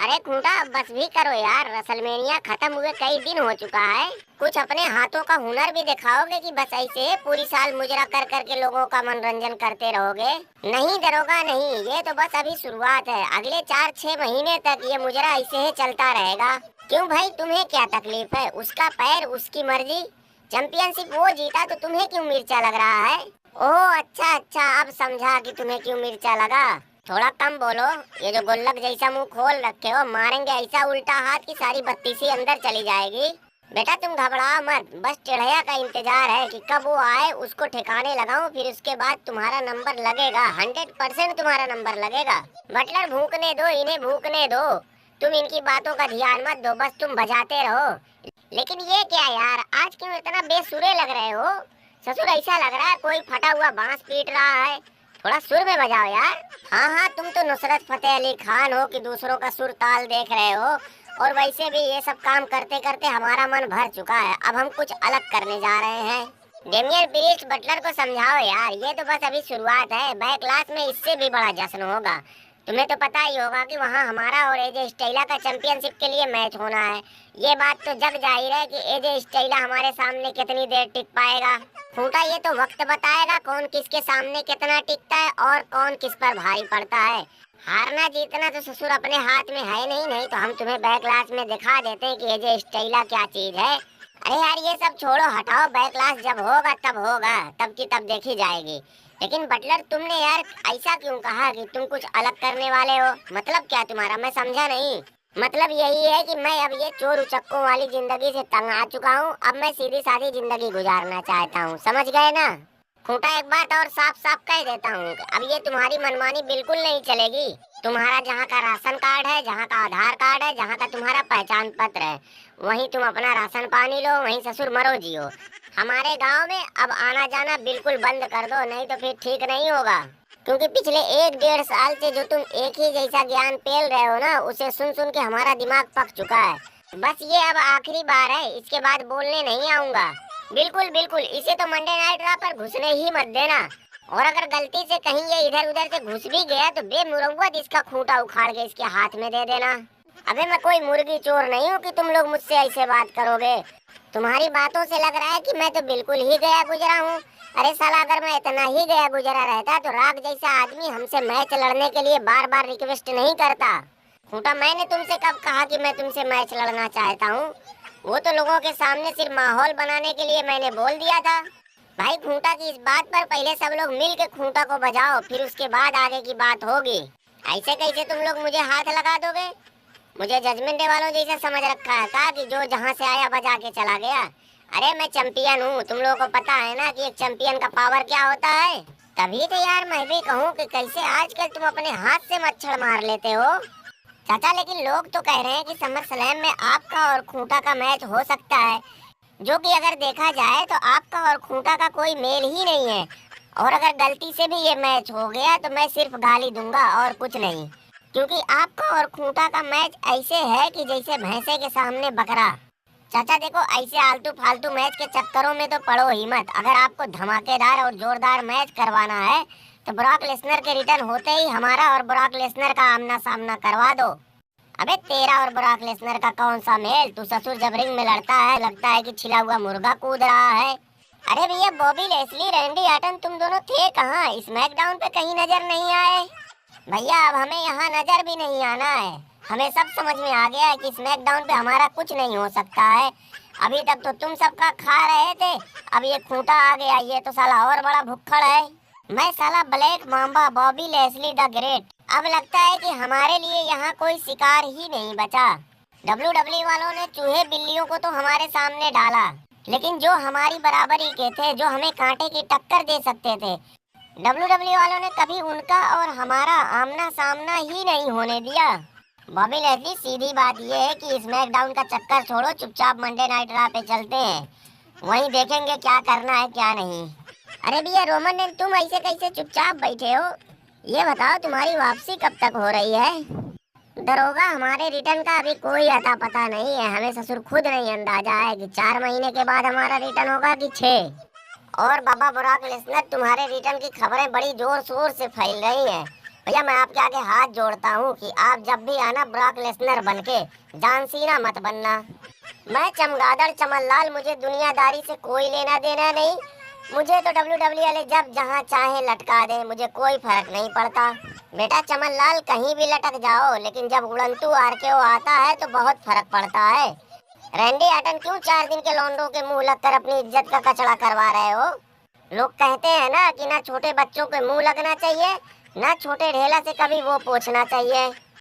अरे खूंटा अब बस भी करो यार, रसलमेनिया खत्म हुए कई दिन हो चुका है। कुछ अपने हाथों का हुनर भी दिखाओगे कि बस ऐसे पूरी साल मुजरा कर कर के लोगों का मनोरंजन करते रहोगे? नहीं दरोगा नहीं, ये तो बस अभी शुरुआत है। अगले 4-6 महीने तक ये मुजरा ऐसे ही चलता रहेगा। क्यों भाई, तुम्हें क्या तकलीफ है? उसका पैर उसकी मर्जी। चैंपियनशिप वो जीता तो तुम्हें क्यों मिर्चा लग रहा है? ओह अच्छा अच्छा, अब समझा कि तुम्हें क्यों मिर्चा लगा। थोड़ा कम बोलो, ये जो गुल्लक जैसा मुंह खोल रखे हो, मारेंगे ऐसा उल्टा हाथ की सारी बत्तीसी अंदर चली जाएगी। बेटा तुम घबराओ मत, बस चिढ़िया का इंतजार है कि कब वो आए, उसको ठिकाने लगाऊं, फिर उसके बाद तुम्हारा नंबर लगेगा। 100% तुम्हारा नंबर लगेगा। बटलर भूखने दो, इन्हें भूखने दो। तुम इनकी बातों का ध्यान मत दो, बस तुम बजाते रहो। लेकिन ये क्या यार, आज क्यों इतना बेसुरे लग रहे हो? ससुर ऐसा लग रहा है कोई फटा हुआ बांस पीट रहा है। थोड़ा सुर में बजाओ यार। हाँ हाँ, तुम तो नुसरत फतेह अली खान हो कि दूसरों का सुर ताल देख रहे हो। और वैसे भी ये सब काम करते करते हमारा मन भर चुका है, अब हम कुछ अलग करने जा रहे हैं। डेमियन प्रीस्ट बटलर को समझाओ यार, ये तो बस अभी शुरुआत है। बैक क्लास में इससे भी बड़ा जश्न होगा। तुम्हें तो पता ही होगा कि वहाँ हमारा और एजे स्टाइला का चैंपियनशिप के लिए मैच होना है। ये बात तो जग जाहिर है कि एजे स्टाइला हमारे सामने कितनी देर टिक पाएगा। खूंटा ये तो वक्त बताएगा कौन किसके सामने कितना टिकता है और कौन किस पर भारी पड़ता है। हारना जीतना तो ससुर अपने हाथ में है नहीं, नहीं तो हम तुम्हें बैक क्लास में दिखा देते हैं कि एजे स्टाइला क्या चीज है। अरे यार ये सब छोड़ो हटाओ, बैक क्लास जब होगा तब की तब देखी जाएगी। लेकिन बटलर तुमने यार ऐसा क्यों कहा कि तुम कुछ अलग करने वाले हो? मतलब क्या तुम्हारा, मैं समझा नहीं। मतलब यही है कि मैं अब ये चोर उचक्कों वाली जिंदगी से तंग आ चुका हूँ। अब मैं सीधी सादी जिंदगी गुजारना चाहता हूँ, समझ गए ना? खूंटा एक बात और साफ साफ कह देता हूँ, अब ये तुम्हारी मनमानी बिल्कुल नहीं चलेगी। तुम्हारा जहाँ का राशन कार्ड है, जहाँ का आधार कार्ड है, जहाँ का तुम्हारा पहचान पत्र है, वहीं तुम अपना राशन पानी लो, वहीं ससुर मरो जियो। हमारे गांव में अब आना जाना बिल्कुल बंद कर दो, नहीं तो फिर ठीक नहीं होगा। क्योंकि पिछले 1-1.5 साल से जो तुम एक ही जैसा ज्ञान पेल रहे हो ना, उसे सुन सुन के हमारा दिमाग पक चुका है। बस ये अब आखिरी बार है, इसके बाद बोलने नहीं आऊंगा। बिल्कुल बिल्कुल, इसे तो मंडे नाइट रॉ पर घुसने ही मत देना। और अगर गलती से कहीं ये इधर उधर से घुस भी गया तो बेमुरव्वत इसका खूंटा उखाड़ के इसके हाथ में दे देना। अबे मैं कोई मुर्गी चोर नहीं हूँ कि तुम लोग मुझसे ऐसे बात करोगे। तुम्हारी बातों से लग रहा है कि मैं तो बिल्कुल ही गया गुजरा हूँ। अरे साला, अगर मैं इतना ही गया गुजरा रहता तो राग जैसा आदमी हमसे मैच लड़ने के लिए बार बार रिक्वेस्ट नहीं करता। खूंटा, मैंने तुमसे कब कहा कि मैं तुमसे मैच लड़ना चाहता हूँ? वो तो लोगों के सामने सिर्फ माहौल बनाने के लिए मैंने बोल दिया था। भाई खूंटा की इस बात पर पहले सब लोग मिल के खूंटा को बजाओ, फिर उसके बाद आगे की बात होगी। ऐसे कैसे तुम लोग मुझे हाथ लगा दोगे? मुझे जजमेंट डे वालों जैसा समझ रखा है था कि जो जहाँ से आया बजा के चला गया। अरे मैं चैंपियन हूँ, तुम लोगों को पता है ना कि एक चैंपियन का पावर क्या होता है। तभी तो यार मैं भी कहूँ कि कैसे आजकल तुम अपने हाथ से मच्छर मार लेते हो। चाचा लेकिन लोग तो कह रहे हैं कि समर स्लैम में आपका और खूंटा का मैच हो सकता है, जो कि अगर देखा जाए तो आपका और खूंटा का कोई मेल ही नहीं है। और अगर गलती से भी ये मैच हो गया तो मैं सिर्फ गाली दूंगा और कुछ नहीं। क्योंकि आपका और खूंटा का मैच ऐसे है कि जैसे भैंसे के सामने बकरा। चाचा देखो, ऐसे आलतू फालतू मैच के चक्करों में तो पड़ो ही मत। अगर आपको धमाकेदार और जोरदार मैच करवाना है तो ब्रॉक लेसनर के रिटर्न होते ही हमारा और ब्रॉक लेसनर का आमना सामना करवा दो। अबे तेरा और ब्रॉक लेसनर का कौन सा मेल? तू ससुर जब रिंग में लड़ता है लगता है कि छिला हुआ मुर्गा कूद रहा है। अरे भैया, बॉबी लेस्ली, रैंडी ऑर्टन, तुम दोनों थे कहाँ? स्मैकडाउन पे कहीं नजर नहीं आए? भैया अब हमें यहाँ नजर भी नहीं आना है। हमें सब समझ में आ गया है कि स्मैकडाउन पे हमारा कुछ नहीं हो सकता है। अभी तक तो तुम सबका खा रहे थे, अब ये खूंटा आ गया, ये तो साला और बड़ा भुक्खड़ है। मैं साला black Mamba Bobby Lashley the great. अब लगता है कि हमारे लिए यहाँ कोई शिकार ही नहीं बचा। WWE वालों ने चूहे बिल्लियों को तो हमारे सामने डाला, लेकिन जो हमारी बराबरी के थे, जो हमें कांटे की टक्कर दे सकते थे, WWE वालों ने कभी उनका और हमारा आमना सामना ही नहीं होने दिया। बॉबी लेस्ली, सीधी बात ये है कि स्मैकडाउन का चक्कर छोड़ो, चुपचाप मंडे नाइट रॉ पे चलते हैं, वहीं देखेंगे क्या करना है क्या नहीं। अरे भैया रोमन ने, तुम ऐसे कैसे चुपचाप बैठे हो? ये बताओ तुम्हारी वापसी कब तक हो रही है? दरोगा, हमारे रिटर्न का अभी कोई अता पता नहीं है। हमें ससुर खुद नहीं अंदाजा है कि 4 महीने के बाद हमारा रिटर्न होगा कि 6। और बाबा ब्रॉक लेसनर, तुम्हारे रिटर्न की खबरें बड़ी जोर शोर से फैल रही हैं। भैया मैं आपके आगे हाथ जोड़ता हूँ कि आप जब भी आना ब्रॉक लेसनर बन के, जॉन सीना मत बनना। मैं चमगादड़ चमनलाल, मुझे दुनियादारी से कोई लेना देना नहीं। मुझे तो WWE वाले जब जहाँ चाहे लटका दे, मुझे कोई फर्क नहीं पड़ता। बेटा चमनलाल कहीं भी लटक जाओ, लेकिन जब उड़ंतू RKO आता है तो बहुत फर्क पड़ता है। रैंडी ऑर्टन क्यों 4 दिन के लौंडों के मुंह लगकर अपनी इज्जत का कचड़ा करवा रहे हो? लोग कहते हैं ना कि ना छोटे बच्चों के मुंह लगना चाहिए, ना छोटे ढेला से कभी वो पूछना चाहिए।